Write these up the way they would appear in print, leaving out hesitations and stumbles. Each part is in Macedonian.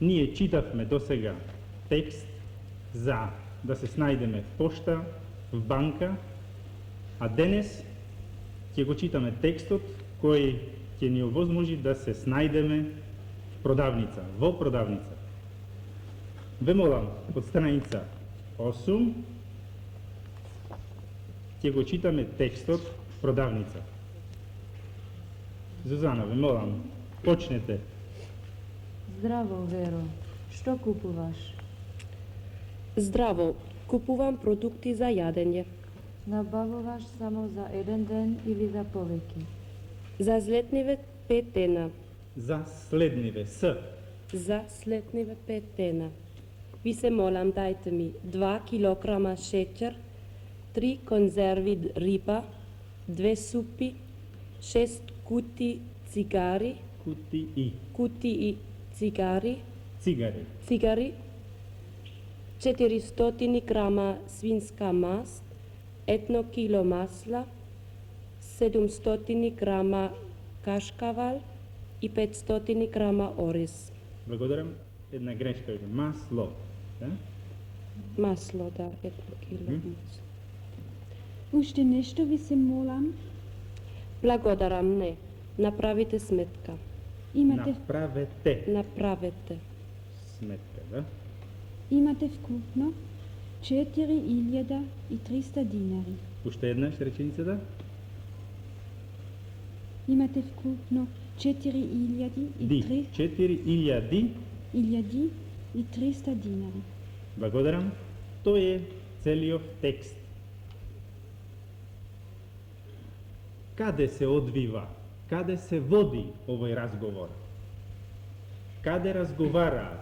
Ние читавме досега текст за да се снајдеме в пошта, в банка, а денес ќе го читаме текстот кој ќе ни овозможи да се снајдеме в продавница, во продавница. Ве молам, од страница 8 ќе го читаме текстот в продавница. Зузана, ве молам, почнете. Здраво, Веро. Што купуваш? Здраво, купувам продукти за јадење. Набавуваш само за еден ден или за повеќе? За следниве 5 дена. За следниве, с. За следниве 5 дена. Ви се молам, дајте ми 2 килограма шеќер, 3 конзерви риба, 2 супи, 6 кути цигари, Кутии. цигари, Цигари. 400 грама свинска маст, 1 кило масла, 700 грама кашкавал и 500 грама ориз. Благодарам. Една грешка е масло. Да? Масло, да, 1 кило масло. Уште нешто ви се молам? Благодарам, не. Направите сметка. Имате Направете сметка, да? Имате вкупно 4300 динари. Уште еднаш реченицата? Имате вкупно 4300 динари. Благодарам. Тој е целиот текст. Каде се одвива? Каде се води овој разговор? Каде разговараат?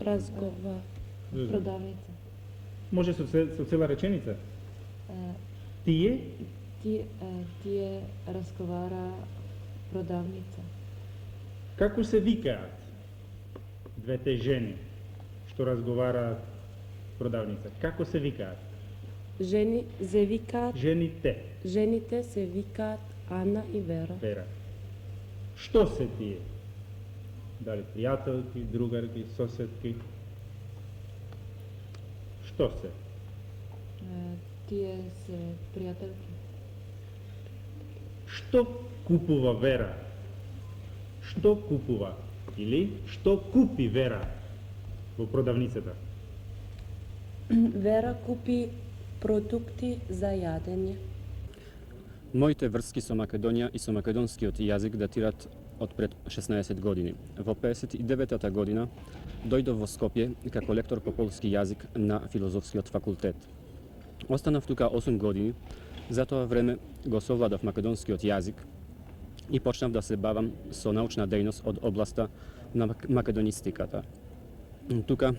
Разговор. Продавница. Може со цела реченица? Тие? Тие разговара продавница. Како се викаат двете жени што разговараат продавница? Како се викаат? Жени се викаат, жените се викаат Ана и Вера. Што се тие? Дали пријателки, другарки, соседки? Што се? Тие се пријателки. Што купува Вера? Што купува? Или што купи Вера во продавницата? Вера купи продукти за јадење. Моите врски со Македонија и со македонскиот јазик датираат од пред 16 години. Во 59-та година дојдов во Скопје како лектор по полски јазик на филозофскиот факултет. Останав тука 8 години, за тоа време го совладав македонскиот јазик и почнав да се бавам со научна дејност од областа на македонистиката. Тука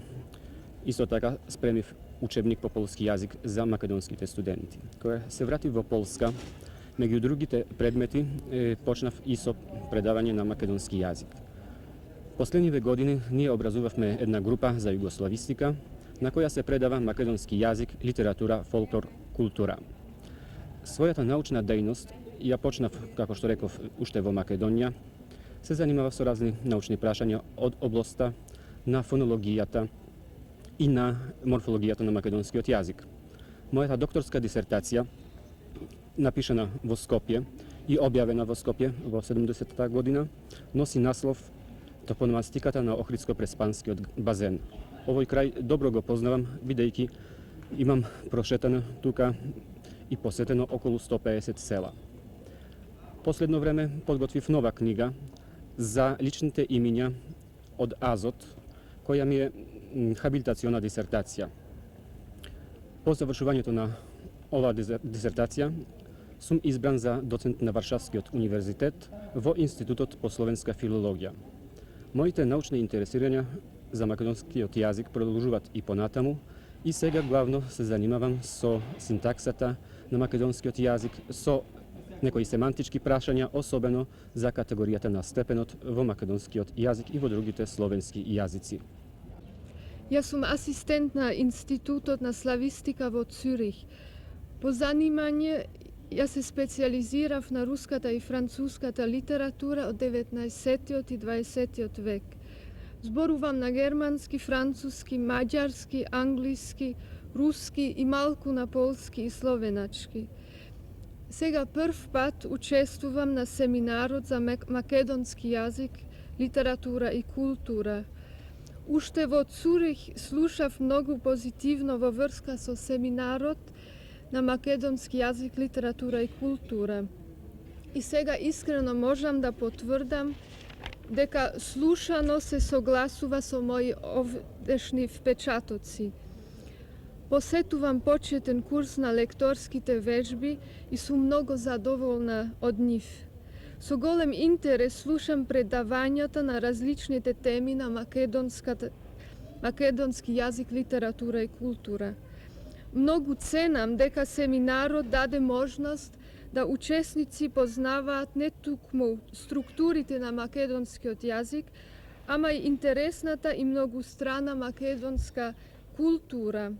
исто така спремив учебник по полски јазик за македонските студенти. Кога се вратив во Полска, меѓу другите предмети почнав и со предавање на македонски јазик. Последниве години ние образувавме една група за југославистика, на која се предава македонски јазик, литература, фолклор, култура. Својата научна дејност ја почнав, како што реков, уште во Македонија. Се занимавав со разни научни прашања од областа на фонологијата и на морфологијата на македонскиот јазик. Мојата докторска дисертација, напишана во Скопје и објавена во Скопје во 70-та година, носи наслов Топономастиката на Охридско-Преспанскиот базен. Овој крај добро го познавам, бидејќи имам прошетано тука и посетено околу 150 села. Последно време подготвив нова книга за личните имиња од Азот, која ми е хабилитациона дисертација. По завршувањето на оваа дисертација сум избран за доцент на Варшавскиот универзитет во Институтот по словенска филологија. Моите научни интересирања за македонскиот јазик продолжуваат и понатаму и сега главно се занимавам со синтаксата на македонскиот јазик, со некои семантички прашања, особено за категоријата на степенот во македонскиот јазик и во другите словенски јазици. Јас сум асистент на Институтот на славистика во Цюрих. По занимање Ја се специализирав на руската и француската литература од 19 и 20 век. Зборувам на германски, француски, маđarски, англиски, руски и малку на полски и словеначки. Сега прв пат учествувам на семинарот за македонски јазик, литература и култура. Уште во Цурих слушав многу позитивно во врска со семинарот на македонски јазик, литература и култура. И сега искрено можам да потврдам дека слушано се согласува со мои овдешни впечатоци. Посетувам почетен курс на лекторските вежби и сум многу задоволна од нив. Со голем интерес слушам предавањата на различните теми на македонски јазик, литература и култура. Многу ценам дека семинарот даде можност да учесници познаваат не тукму структурите на македонскиот јазик, ама и интересната и многустрана македонска култура.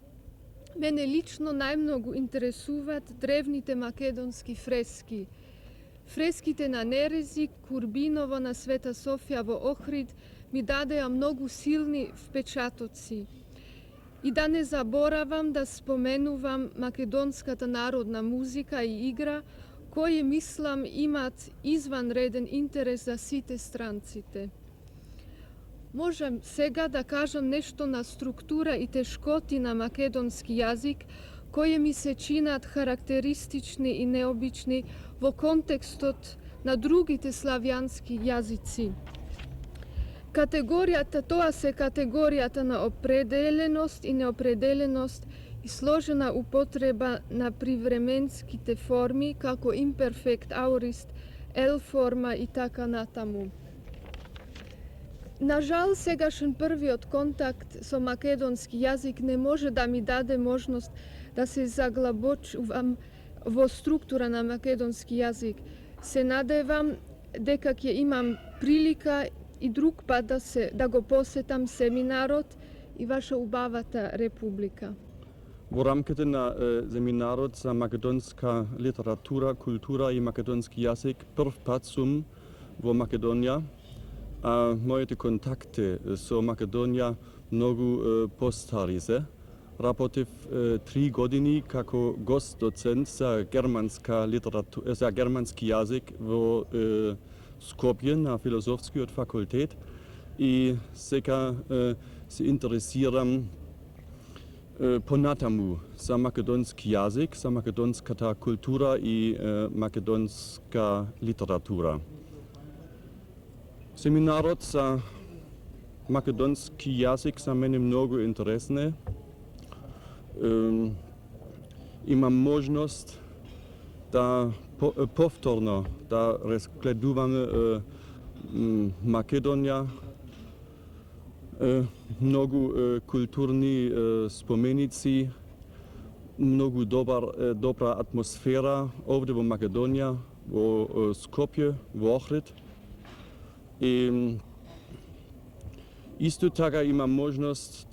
Мене лично најмногу интересуваат древните македонски фрески. Фреските на Нерези, Курбиново на Света Софија во Охрид ми дадеа многу силни впечатоци. И да не заборавам да споменувам македонската народна музика и игра, кои мислам имаат изванреден интерес за сите странците. Можам сега да кажам нешто на структура и тешкоти на македонски јазик, кои ми се чинат характеристични и необични во контекстот на другите славјански јазици. Тоа се категоријата на определеност и неопределеност и сложена употреба на привременските форми како имперфект, аурист, ел-форма и така натаму. На жал, сегашен првиот контакт со македонски јазик не може да ми даде можност да се заглабочувам во структура на македонски јазик. Се надевам дека ќе имам прилика и друг пат да го посетам семинарот и ваша убавата република. Во рамките на семинарот за македонска литература, култура и македонски јазик прв пат сум во Македонија. Моите контакти со Македонија многу постари се. Работев 3 години како гост-доцент за германски јазик во Скопје на филозофскиот факултет и сега се интересирам понатаму за македонски јазик, за македонската култура и македонска литература. Семинарот за македонски јазик за мене многу интересен. Имам можност да повторно да разгледуваме Македонија, многу културни споменици, многу добра атмосфера овде во Македонија, во Скопје, во Охрид. И исто така имам можност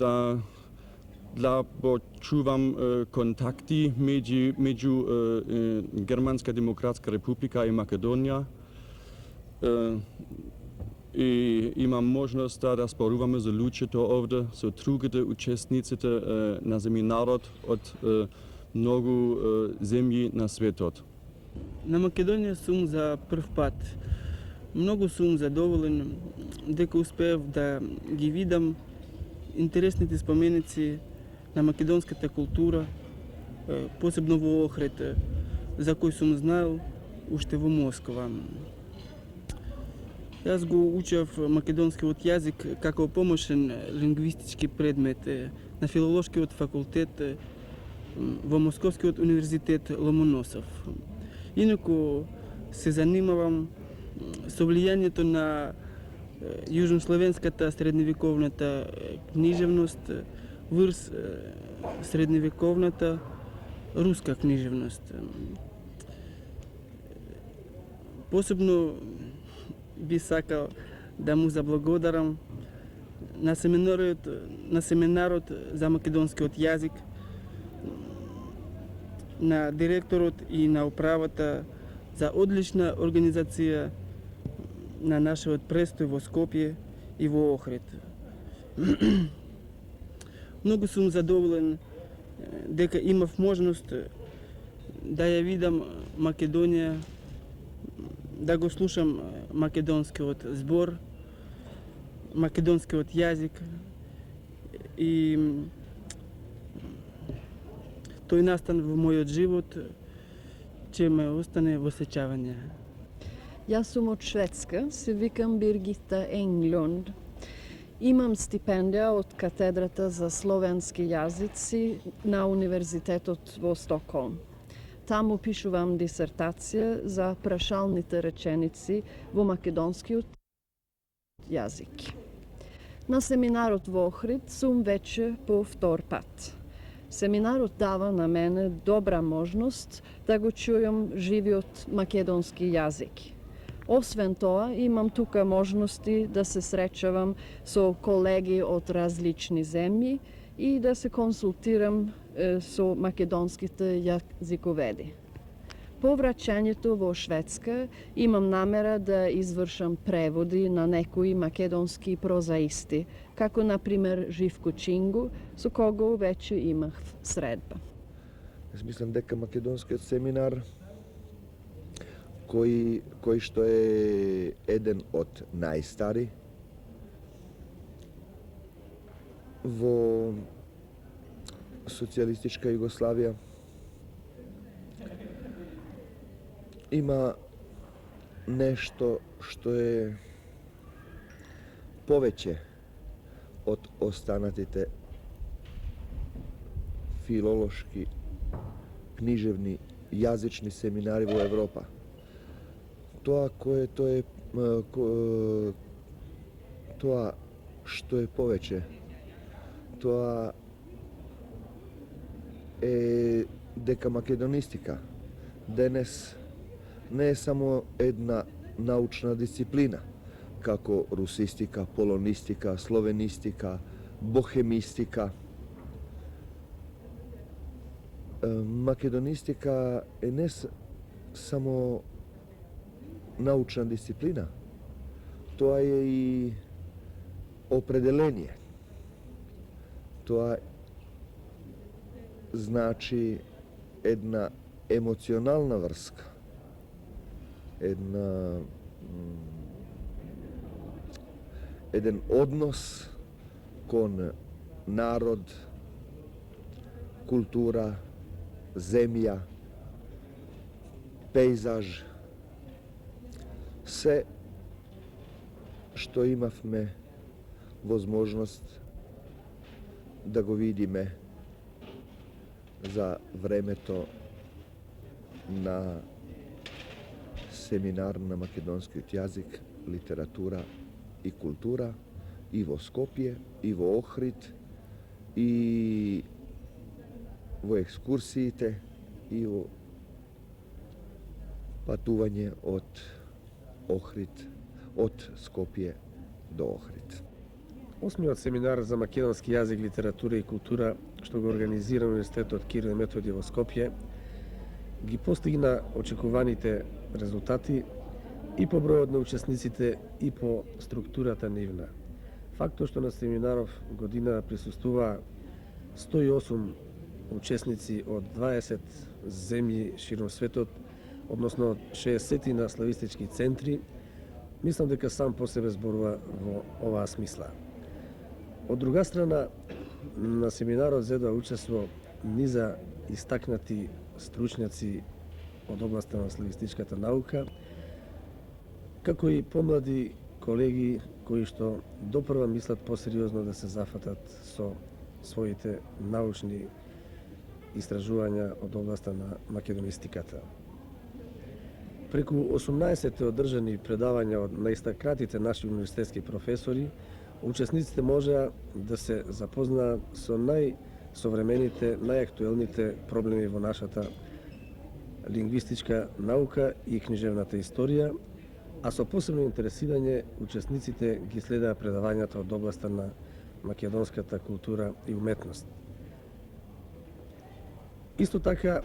да почувам контакти меѓу Германска демократска република и Македонија. И имам можност да споруваме за луѓето овде со другите учесниците на семинарот од многу земји на светот. На Македонија сум за прв пат. Многу сум задоволен дека успеав да ги видам интересните споменици на македонската култура, посебно во Охрид, за кој сум знаел уште во Москва. Јас го учев македонскиот јазик како помошен лингвистички предмет на филолошкиот факултет во Московскиот универзитет Ломоносов. Инаку се занимавам со влијанието на јужнословенската средновековната книжевност врз средновековната руска книжевност. Посебно би сакал да му заблагодарам на семинарот за македонскиот јазик, на директорот и на управата за одлична организација на нашиот престој во Скопје и во Охрид. Многу сум задоволен дека имав можност да ја видам Македонија, да го слушам македонскиот збор, македонскиот јазик и тој настан во мојот живот ќе ме остане во сеќавање. Јас сум од Шведска, се викам Биргита Енглунд. Имам стипендија од катедрата за словенски јазици на Универзитетот во Стокхолм. Таму пишувам дисертација за прашалните реченици во македонскиот јазик. На семинарот во Охрид сум веќе по втор пат. Семинарот дава на мене добра можност да го чујам живиот македонски јазик. Освен тоа, имам тука можности да се среќавам со колеги од различни земји и да се консултирам со македонските јазиковеди. По враќањето во Шведска имам намера да извршам преводи на некои македонски прозаисти, како например Живко Чингу, со кого веќе имав средба. Јас мислам дека македонскиот семинар кој што е еден од најстари во социјалистичка Југославија, има нешто што е повеќе од останатите филолошки, книжевни, јазични семинари во Европа. Тоа што е повеќе, тоа е дека македонистика денес не е само една научна дисциплина, како русистика, полонистика, словенистика, бохемистика. Македонистика е не само научна дисциплина, тоа е и определение. Тоа значи една емоционална врска, еден однос кон народ, култура, земја, пейзаж, се што имавме возможност да го видиме за времето на семинар на македонскиот јазик, литература и култура и во Скопје, и во Охрид, и во екскурсиите, и во патување од Охрид, од Скопје до Охрид. Осмиот семинар за македонски јазик, литература и култура, што го организира Универзитетот Кирил и Методиј во Скопје, ги постигна очекуваните резултати и по бројот на учесниците и по структурата нивна. Фактот што на семинаров година присуствуваа 108 учесници од 20 земји широм светот, односно 60 на славистички центри, мислам дека сам по себе зборува во оваа смисла. Од друга страна, на семинарот зедоа учество низа истакнати стручњаци од областа на славистичката наука, како и помлади колеги кои што допрва мислат посериозно да се зафатат со своите научни истражувања од областа на македонистиката. Преку 18 одржани предавања од наистакнатите наши универзитетски професори, учесниците можеа да се запознаат со најсовремените, најактуелните проблеми во нашата лингвистичка наука и книжевната историја, а со посебно интересирање учесниците ги следеа предавањата од областа на македонската култура и уметност. Исто така,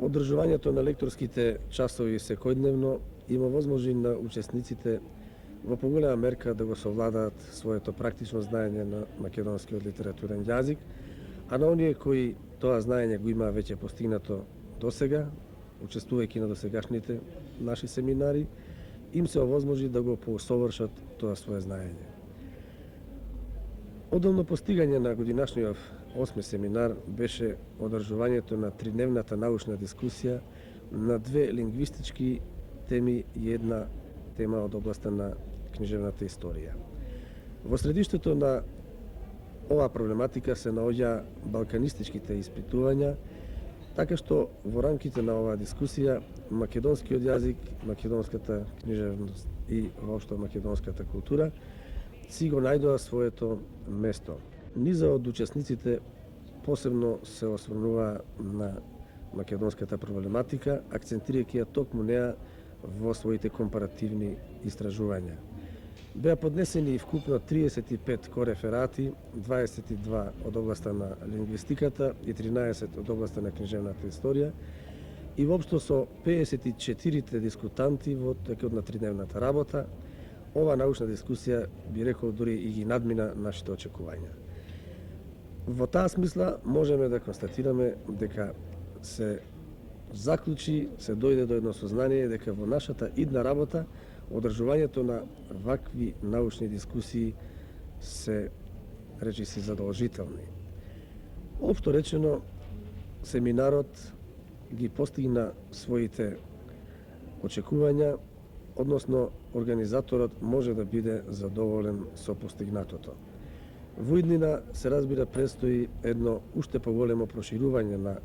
Одржувањето на лекторските часови секојдневно има возможи на учесниците во поголема мерка да го совладаат своето практично знаење на македонскиот литературен јазик, а на оние кои тоа знаење го има веќе постигнато досега, учествувајќи на досегашните наши семинари, им се овозможи да го поусовршат тоа свое знаење. Одолно постигање на годинашниот 8 семинар беше одржувањето на тридневната научна дискусија на две лингвистички теми и една тема од областа на книжевната историја. Во средиштето на оваа проблематика се наоѓа балканистичките испитувања, така што во рамките на оваа дискусија македонскиот јазик, македонската книжевност и воопшто македонската култура си го најдоа своето место. Низа од учесниците посебно се осврнува на македонската проблематика, акцентирајќи ја токму неа во своите компаративни истражувања. Беа поднесени вкупно 35 кореферати, 22 од областа на лингвистиката и 13 од областа на книжевната историја и воопшто со 54 дискутанти во текот на тридневната работа. Ова научна дискусија, би рекол, дури и ги надмина нашите очекувања. Во таа смисла можеме да констатираме дека се заклучи, се дојде до едно сознание дека во нашата идна работа одржувањето на вакви научни дискусии се речиси задолжителни. Општо речено, семинарот ги постигна своите очекувања, односно организаторот може да биде задоволен со постигнатото. Во иднина се разбира предстои едно уште поголемо проширување на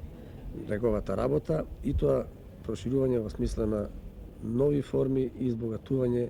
неговата работа и тоа проширување во смисла на нови форми и избогатување